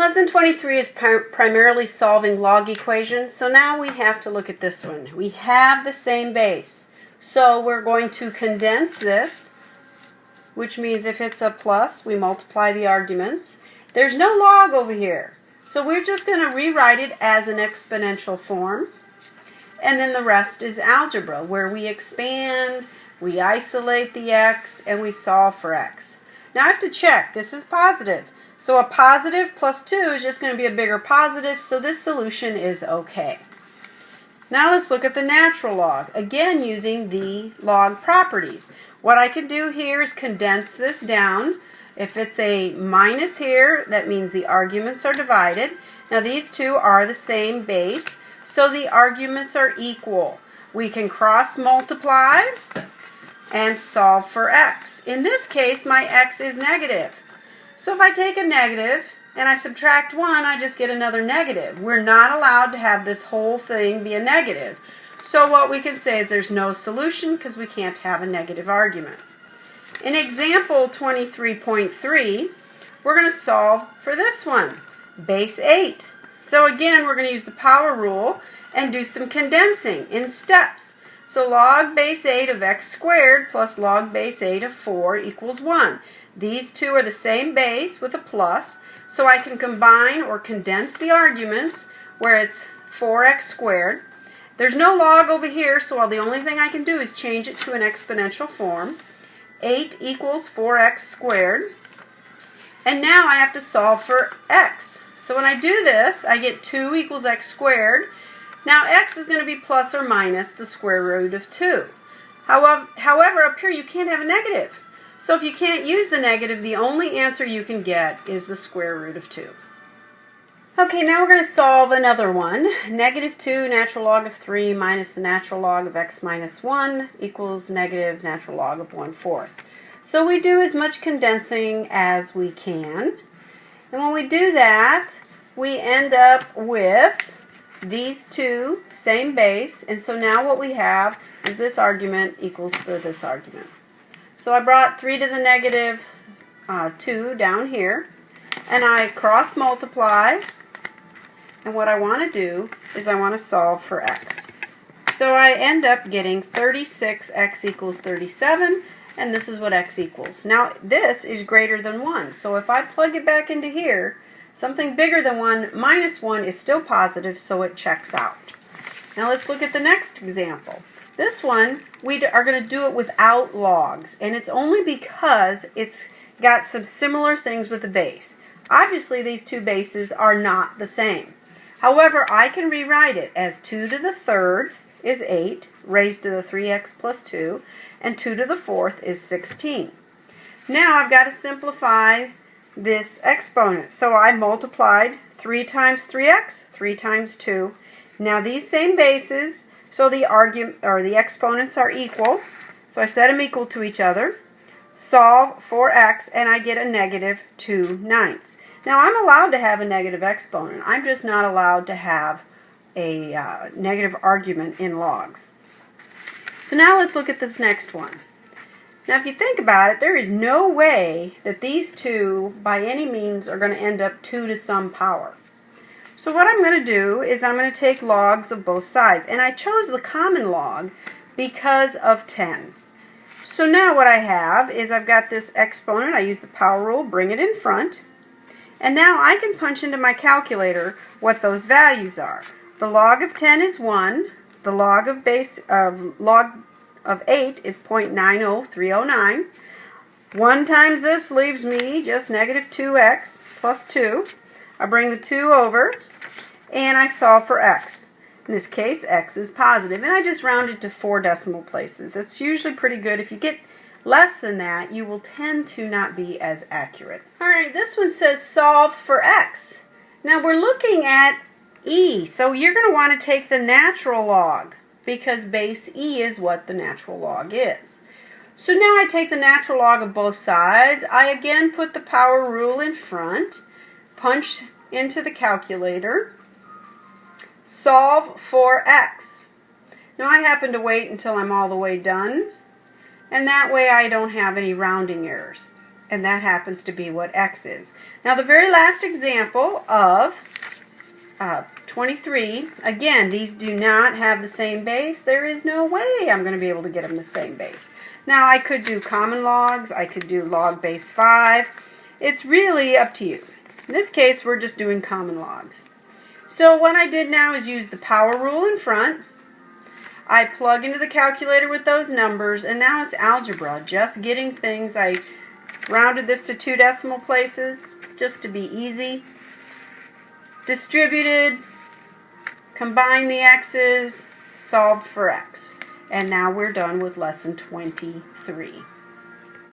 Lesson 23 is primarily solving log equations, so now we have to look at this one. We have the same base, so we're going to condense this, which means if it's a plus, we multiply the arguments. There's no log over here, so we're just going to rewrite it as an exponential form, and then the rest is algebra, where we expand, we isolate the x, and we solve for x. Now I have to check, this is positive. So a positive plus 2 is just going to be a bigger positive, so this solution is okay. Now let's look at the natural log, again using the log properties. What I can do here is condense this down. If it's a minus here, that means the arguments are divided. Now these two are the same base, so the arguments are equal. We can cross multiply and solve for x. In this case, my x is negative. So if I take a negative and I subtract 1, I just get another negative. We're not allowed to have this whole thing be a negative. So what we can say is there's no solution because we can't have a negative argument. In example 23.3, we're going to solve for this one, base 8. So again, we're going to use the power rule and do some condensing in steps. So log base 8 of x squared plus log base 8 of 4 equals 1. These two are the same base with a plus, so I can combine or condense the arguments where it's 4x squared. There's no log over here, so the only thing I can do is change it to an exponential form. 8 equals 4x squared. And now I have to solve for x. So when I do this, I get 2 equals x squared. Now x is going to be plus or minus the square root of 2. However, up here you can't have a negative. So if you can't use the negative, the only answer you can get is the square root of 2. Okay, now we're going to solve another one. Negative 2 natural log of 3 minus the natural log of x minus 1 equals negative natural log of 1/4. So we do as much condensing as we can. And when we do that, we end up with these two, same base. And so now what we have is this argument equals this argument. So I brought 3 to the negative 2 down here, and I cross multiply, and what I want to do is I want to solve for x. So I end up getting 36x equals 37, and this is what x equals. Now this is greater than 1, so if I plug it back into here, something bigger than 1 minus 1 is still positive, so it checks out. Now let's look at the next example. This one, we are going to do it without logs, and it's only because it's got some similar things with the base. Obviously, these two bases are not the same. However, I can rewrite it as 2 to the third is 8, raised to the 3x plus 2, and 2 to the fourth is 16. Now I've got to simplify this exponent. So I multiplied 3 times 3x, 3 times 2. Now these same bases, so the exponents are equal. So I set them equal to each other. Solve for x, and I get a negative 2/9. Now I'm allowed to have a negative exponent. I'm just not allowed to have a negative argument in logs. So now let's look at this next one. Now if you think about it, there is no way that these two by any means are going to end up 2 to some power. So what I'm going to do is I'm going to take logs of both sides. And I chose the common log because of 10. So now what I have is I've got this exponent. I use the power rule, bring it in front. And now I can punch into my calculator what those values are. The log of 10 is 1. The log of 8 is 0.90309. 1 times this leaves me just negative 2x plus 2. I bring the 2 over, and I solve for x. In this case, x is positive, and I just rounded to 4 decimal places. That's usually pretty good. If you get less than that, you will tend to not be as accurate. All right, this one says solve for x. Now we're looking at e, so you're going to want to take the natural log because base e is what the natural log is. So now I take the natural log of both sides. I again put the power rule in front, punch into the calculator, solve for x. Now I happen to wait until I'm all the way done, and that way I don't have any rounding errors. And that happens to be what x is. Now the very last example of 23, again, these do not have the same base. There is no way I'm going to be able to get them the same base. Now I could do common logs, I could do log base 5. It's really up to you. In this case, we're just doing common logs. So what I did now is use the power rule in front. I plug into the calculator with those numbers, and now it's algebra, just getting things. I rounded this to 2 decimal places, just to be easy. Distributed, combine the x's, solved for x. And now we're done with lesson 23.